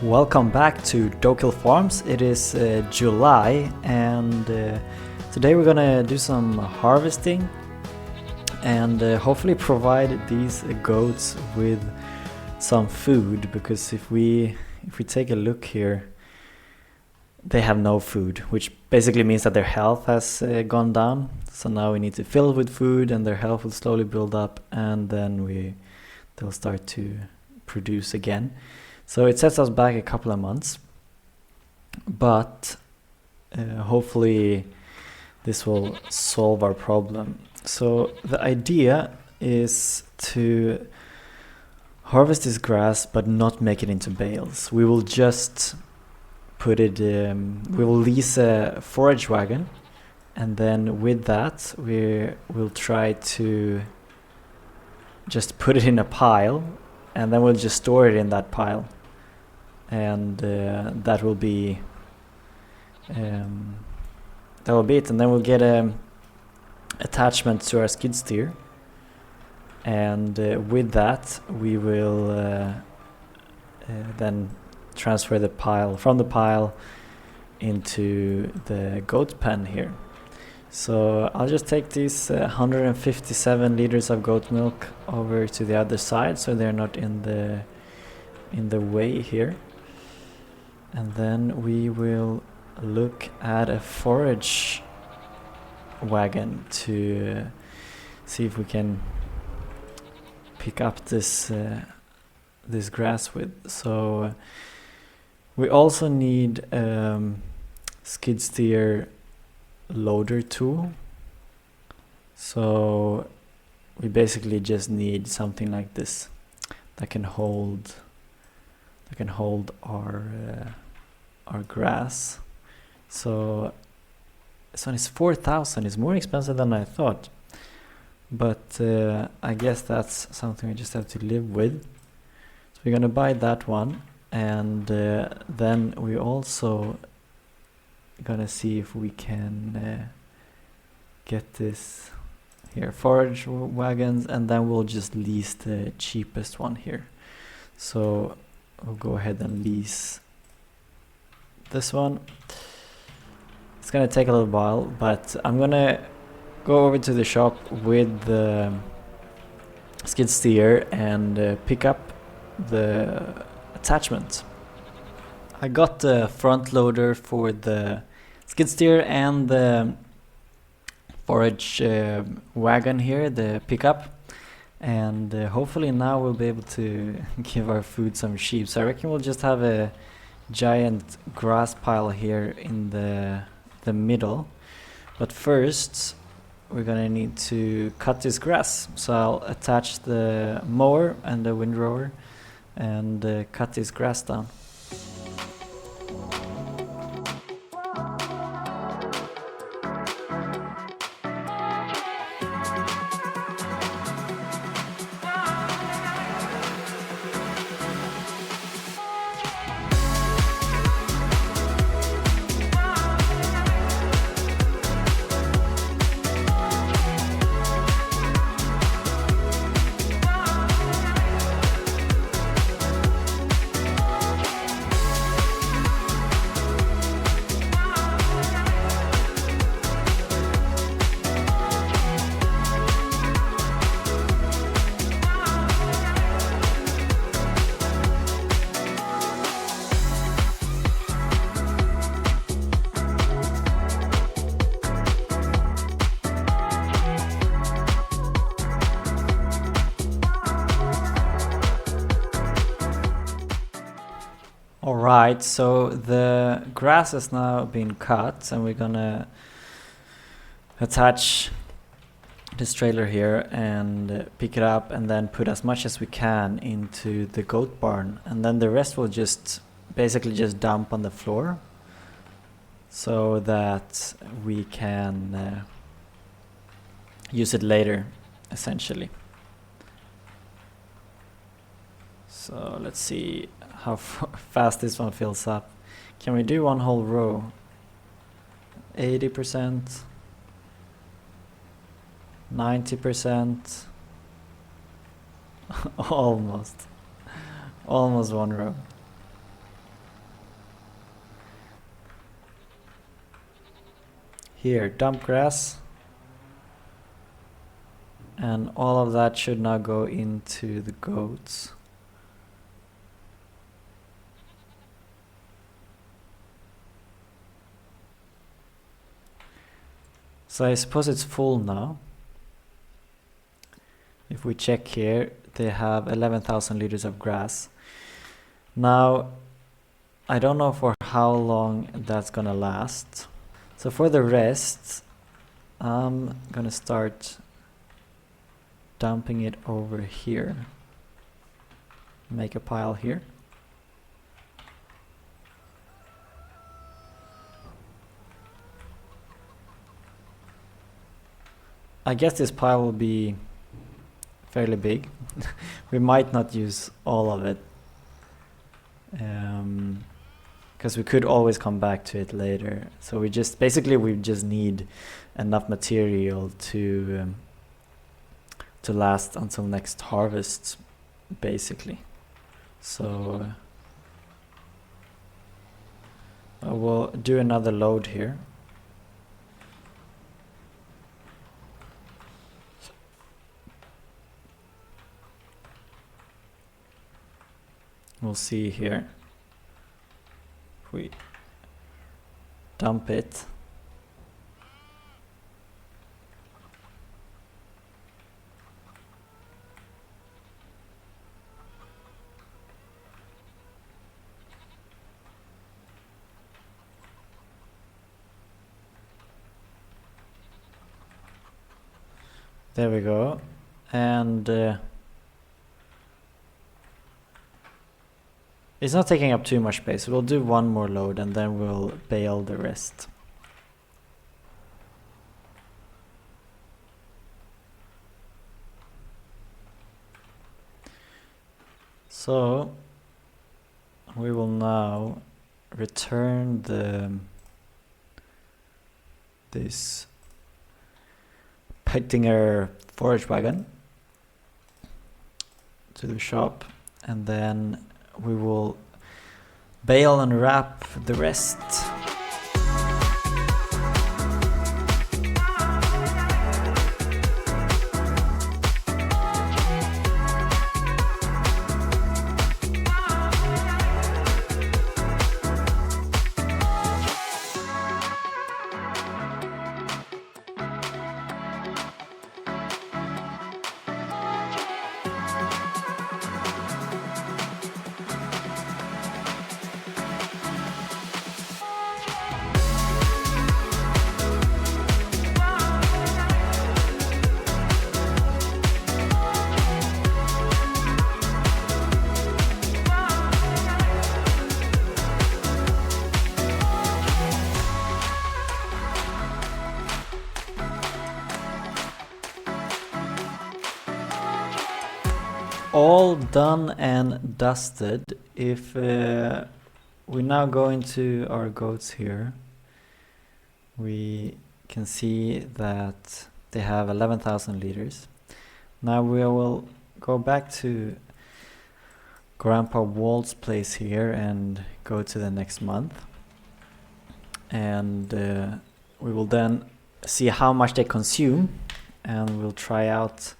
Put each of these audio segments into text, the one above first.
Welcome back to Dokil Farms. It is July and today we're gonna do some harvesting and hopefully provide these goats with some food, because if we take a look here, they have no food, which basically means that their health has gone down. So now we need to fill it with food and their health will slowly build up, and then they'll start to produce again. So it sets us back a couple of months, but hopefully this will solve our problem. So the idea is to harvest this grass but not make it into bales. We will just put it, we will lease a forage wagon, and then with that we'll try to just put it in a pile, and then we'll just store it in that pile, and that will be it. And then we'll get a attachment to our skid steer, and with that we will then transfer the pile from the pile into the goat pen here. So I'll just take these 157 liters of goat milk over to the other side so they're not in the way here. And then we will look at a forage wagon to see if we can pick up this grass with. So we also need skid steer loader tool. So we basically just need something like this that can hold our grass. So this one is 4,000. It's more expensive than I thought, but I guess that's something we just have to live with. So we're gonna buy that one, and then we also gonna see if we can get this here forage wagons, and then we'll just lease the cheapest one here. So we'll go ahead and lease this one. It's gonna take a little while, but I'm gonna go over to the shop with the skid steer and pick up the attachment. I got the front loader for the skid steer and the forage wagon here, the pickup, and hopefully now we'll be able to give our food some sheep. So I reckon we'll just have a giant grass pile here in the middle, but first we're gonna need to cut this grass. So I'll attach the mower and the windrower and cut this grass down. Alright, so the grass has now been cut, and we're gonna attach this trailer here and pick it up, and then put as much as we can into the goat barn, and then the rest will just basically just dump on the floor so that we can use it later, essentially. So let's see how fast this one fills up. Can we do one whole row? 80%, 90%, almost one row. Here, dump grass. And all of that should now go into the goats. So I suppose it's full now. If we check here, they have 11,000 liters of grass. Now, I don't know for how long that's gonna last. So for the rest, I'm gonna start dumping it over here. Make a pile here. I guess this pile will be fairly big. We might not use all of it. Because we could always come back to it later. So we just need enough material to last until next harvest, basically. So I will do another load here. We'll see here. If we dump it. There we go. And it's not taking up too much space. We'll do one more load and then we'll bale the rest. So we will now return this Pettinger forage wagon to the shop, and then we will bale and wrap the rest. All done and dusted. If we now go into our goats here, we can see that they have 11,000 liters. Now we will go back to Grandpa Walt's place here and go to the next month, and we will then see how much they consume, and we'll try out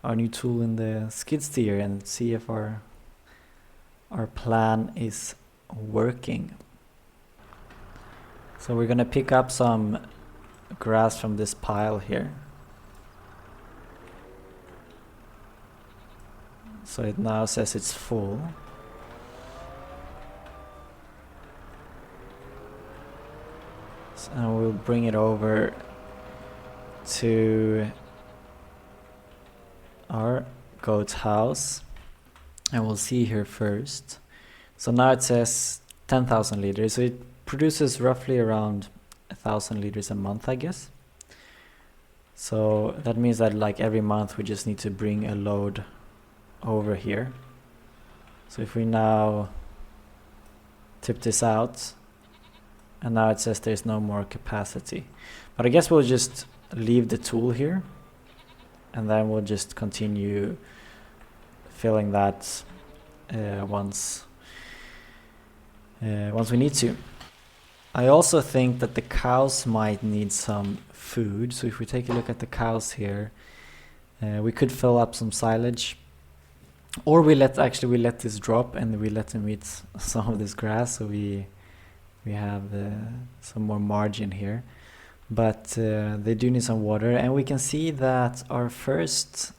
our new tool in the skid steer and see if our plan is working. So we're gonna pick up some grass from this pile here. So it now says it's full. So we'll bring it over to our goat's house, and we'll see here first. So now it says 10,000 liters, so it produces roughly around 1,000 liters a month, I guess. So that means that like every month we just need to bring a load over here. So if we now tip this out, and now it says there's no more capacity, but I guess we'll just leave the tool here, and then we'll just continue filling that once we need to. I also think that the cows might need some food. So if we take a look at the cows here, we could fill up some silage, or we let this drop and we let them eat some of this grass, so we have some more margin here. But they do need some water, and we can see that our first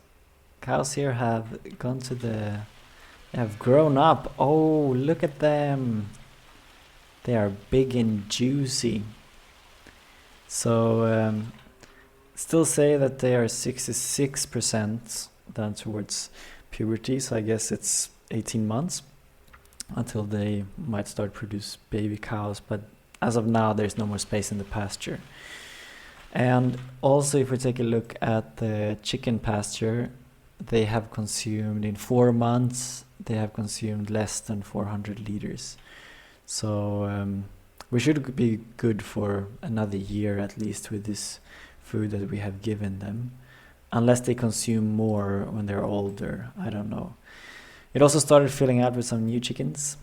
cows here have grown up. Oh, look at them! They are big and juicy. So still say that they are 66% down towards puberty, so I guess it's 18 months until they might start produce baby cows, but as of now there's no more space in the pasture. And also if we take a look at the chicken pasture, they have consumed in 4 months, they have consumed less than 400 liters. So we should be good for another year at least with this food that we have given them, unless they consume more when they're older. I don't know. It also started filling out with some new chickens,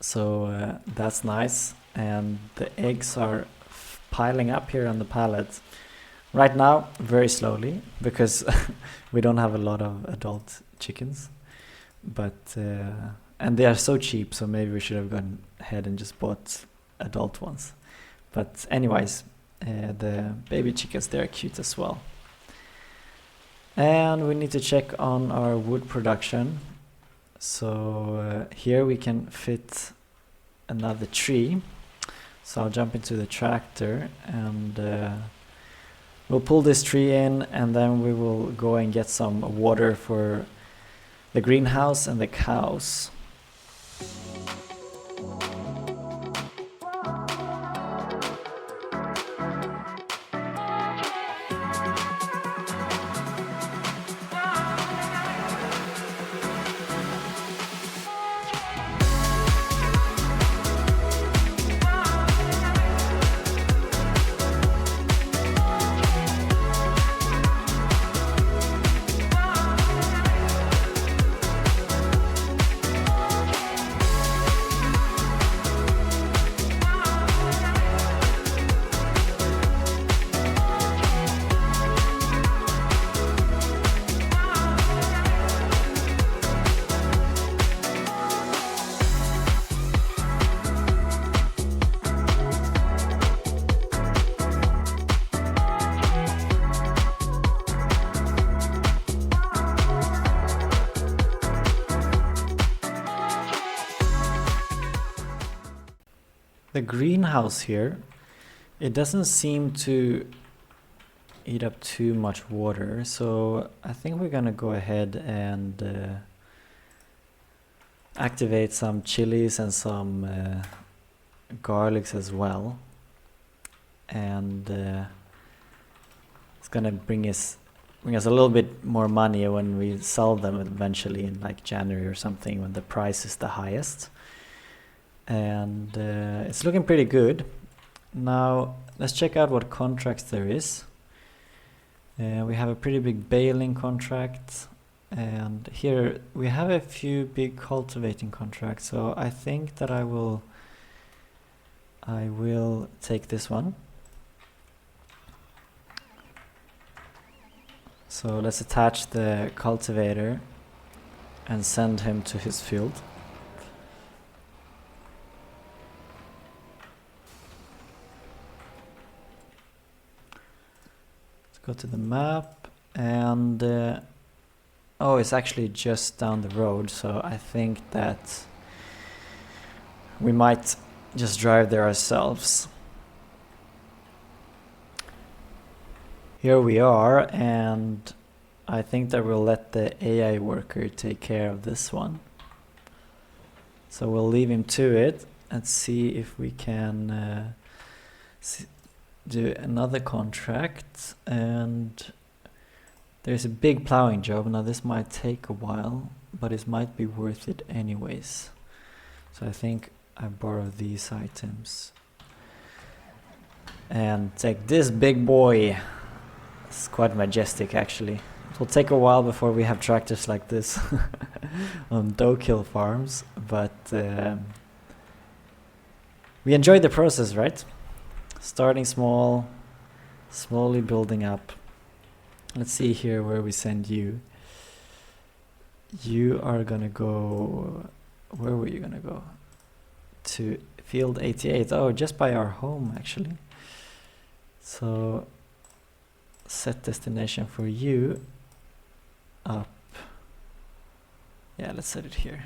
so that's nice. And the eggs are piling up here on the pallet right now, very slowly, because we don't have a lot of adult chickens. But and they are so cheap, so maybe we should have gone ahead and just bought adult ones. But anyways, the baby chickens, they are cute as well. And we need to check on our wood production. So here we can fit another tree. So I'll jump into the tractor and we'll pull this tree in, and then we will go and get some water for the greenhouse and the cows. The greenhouse here, it doesn't seem to eat up too much water, so I think we're gonna go ahead and activate some chilies and some garlics as well. And it's gonna bring us a little bit more money when we sell them eventually in like January or something, when the price is the highest. And it's looking pretty good. Now let's check out what contracts there is. We have a pretty big baling contract, and here we have a few big cultivating contracts, so I think that I will take this one. So let's attach the cultivator and send him to his field. Go to the map, and oh, it's actually just down the road, so I think that we might just drive there ourselves. Here we are, and I think that we'll let the AI worker take care of this one. So we'll leave him to it and see if we can do another contract. And there's a big plowing job. Now this might take a while, but it might be worth it anyways. So I think I borrow these items and take this big boy. It's quite majestic actually. It will take a while before we have tractors like this on Dokill farms, but We enjoy the process, right? Starting small, slowly building up. Let's see here where we send you. You are gonna go... Where were you gonna go? To field 88. Oh, just by our home, actually. So, set destination for you up. Yeah, let's set it here.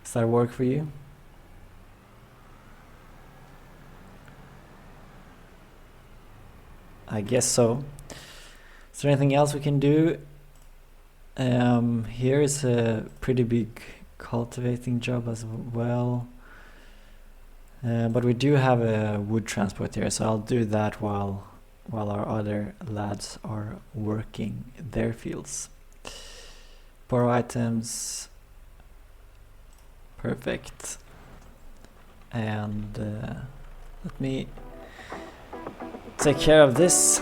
Does that work for you? I guess so. Is there anything else we can do? Here is a pretty big cultivating job as well. But we do have a wood transport here, so I'll do that while our other lads are working their fields. Borrow items. Perfect. And let me take care of this.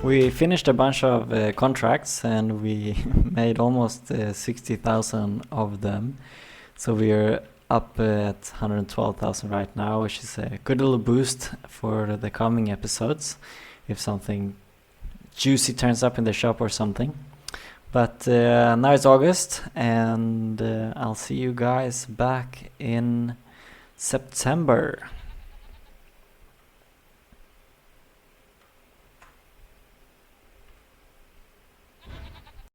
We finished a bunch of contracts and we made almost 60,000 of them. So we're up at 112,000 right now, which is a good little boost for the coming episodes if something juicy turns up in the shop or something. But now it's August and I'll see you guys back in September.